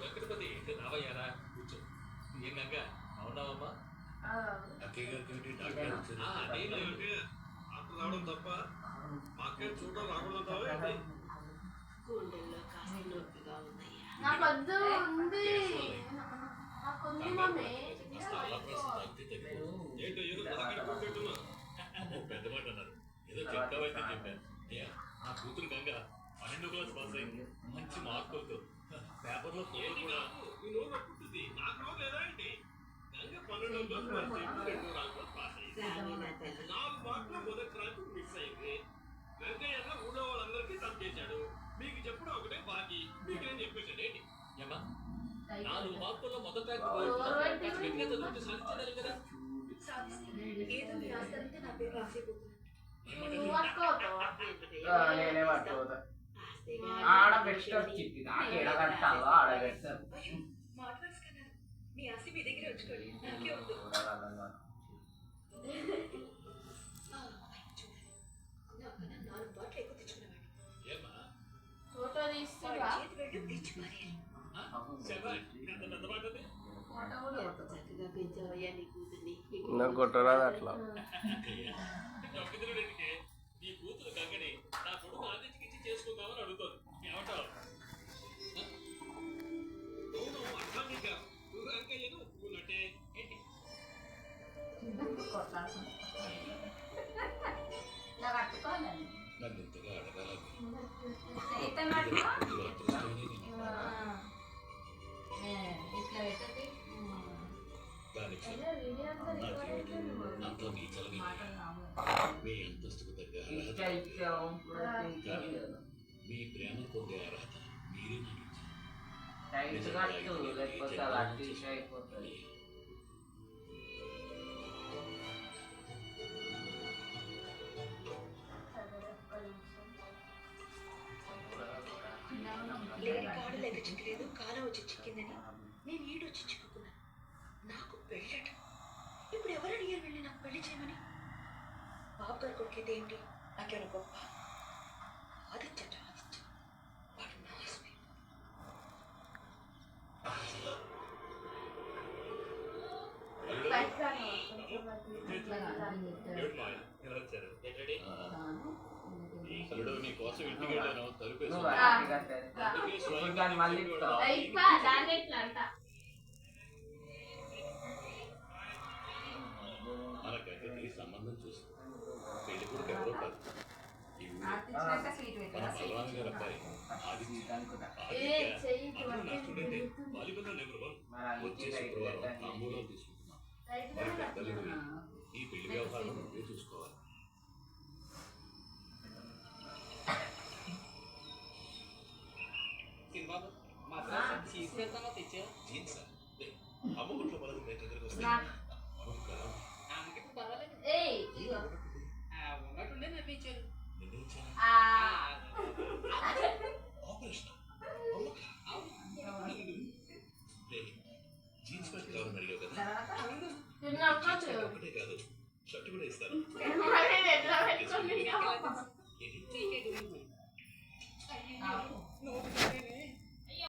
వెంకటపతి రావయ్యారా కూర్చో. ఏం గంగ అవునావమ్మా? రావడం తప్ప మా అక్క చూడడం రాకూడదంటావా? పెద్ద మాట అన్నారు. ఏదో చెప్తావైతే చెప్పాను. ఆ కూతురు గంగ 12వ క్లాస్ పాస్ అయింది. మంచి మార్కులతో పేపర్లో పుట్టింది. నాకు లేదా అండి గంగ 12వ క్లాస్ పాస్ అయింది. 4 మార్కులు మొదటి ర్యాంకు మిస్ అయింది. వెంకయ్య ఊళ్ళో వాళ్ళందరికీ తప్పు చేశాడు. మీకు చెప్పడం ఒకటే బాకీ. మీకేం చెప్పేశాడు ఏంటి? 4 మార్కుల్లో మొదటి ర్యాంకు సాధించాలి కదా. నేనే పట్టుకోదు ఆడ బెస్ట్ వచ్చింది. నాకు ఎడ కట్టాలో ఆడ పెడతారు. ఫోటో తీస్తున్నా నాకు కొట్టరాదు అట్లా. నీ కూతురు గంగని నా కొడుకు ఆదిత్యకి చేసుకుందామని అడుగుతాను. ఏమంటావు? నువ్వు అర్థంగా నువ్వు వెంకయ్యను ఒప్పుకున్నట్టే ఏంటి? నన్ను ఇంతగా అడగాలని అంతా మీ చలవి మీ అంతస్తుకు తగ్గ మీ ప్రేమ పొందే అర్హత మీరే లేని కాడు లేక చిక్కలేదు, కాలం వచ్చి చిక్కిందని నేను ఈడొచ్చి చిక్కుకున్నాను. నాకు పెళ్ళట. ఇప్పుడు ఎవరు అడిగారు వెళ్ళి నాకు పెళ్లి చేయమని? బాబు గారు కొడుకైతే ఏంటి? నాకేమైనా గొప్ప? ఆదిత్య వాడు నాశమే. నీ కోసం ఇంటికి వెళ్ళాను. తలుపేసి మన గంగకి సంబంధం చూసుకో. పెళ్లి కొడుకు ఎవరో కాదు, మన బలరాం గారు అబ్బాయి వాలీబాల్ నెంబర్ 1 వచ్చే శుక్రవారం తాంబూలం తీసుకుంటున్నాం. మరి పెద్దలు ఈ పెళ్లి వ్యవహారం నువ్వే చూసుకోవాలి. అమ్మగుంట్లో మనకు దగ్గరకు వస్తే జీన్స్ ప్యాంట్ కావాలని అడిగావు కదా, ఒకటే కాదు షర్ట్ కూడా ఇస్తాను.